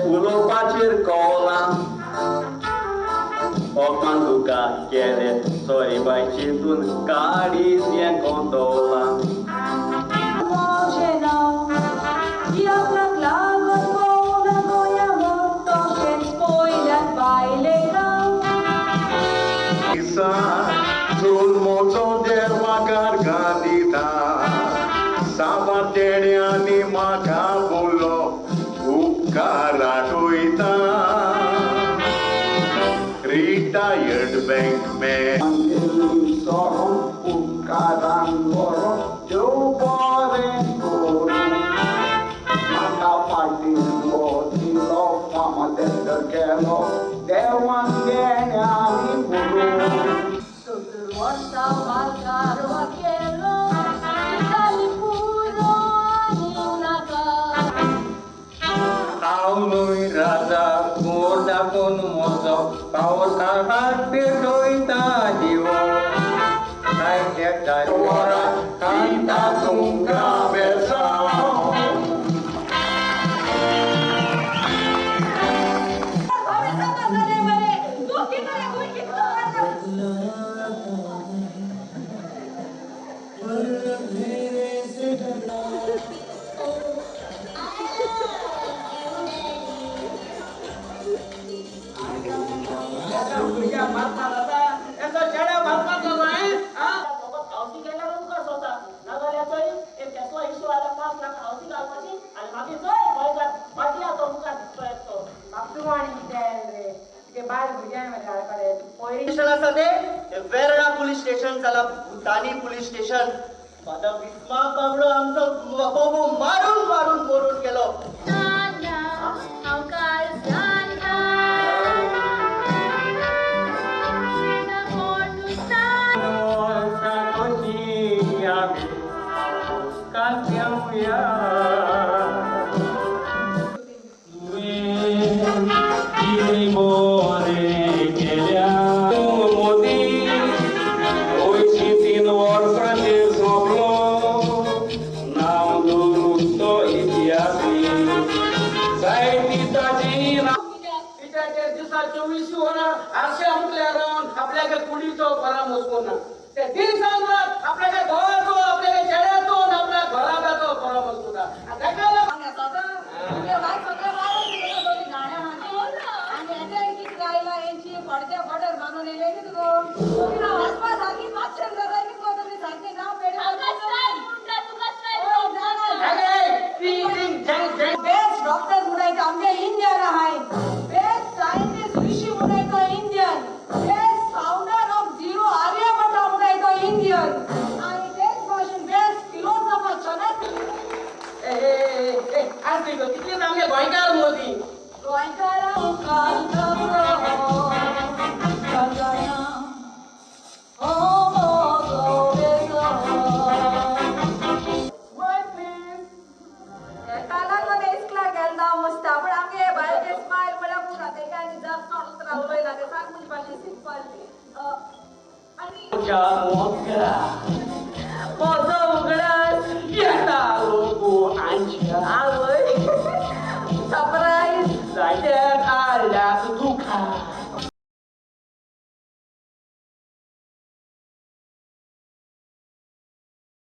ulopacer kolam Okman buka kere Sorry by chitun Kari sien kondola Sul mozo della gargantita Sabateriani macabullo Uccaratuita Retired bank man Sorum Uccarangoro Giubore Guru Manda Patino Tilo Fama del Gelo Dewan Geniali Guru Orta valgar vaquero, dali puro ninaka. Aunui rada gorda kon mozo Paus kahate doita dio Hai keta Ora canta tunga besao वेरळा police station झाला भूतानी police station माझा विस्मा बाबडो आमचं बाबू मारून मारून मोरून गेलो आपल्याला कुणीचो परामर्श कोणा ते दिन सांगतात आपल्याला गावाचो आपल्याला खेड्याचो आपल्या घराबाचो परामर्श कोणा ताकाला सांगता तुझे बाय सगळे बाय दोन्ही गाण्या म्हणते आणि याच्या की गायला यांची पडद्या पडर बनवून येले की तो तुम्ही आसपास आधी मागच्या जगाय की तो तुम्ही सांगते नाव पेढे बेस्ट डॉक्टर मुडायचं आमच्या इंडियन आहे बेस्ट सायंटिस्ट ऋषी मुडायचं Indian best founder of zero Aryabhata मुडायचं इंडियन आणि बेस्ट वर्जन बेस्ट फिलोसॉफर चनत आज किती आमचे गोंयकार मोदी गोंयकारा काल Ciao,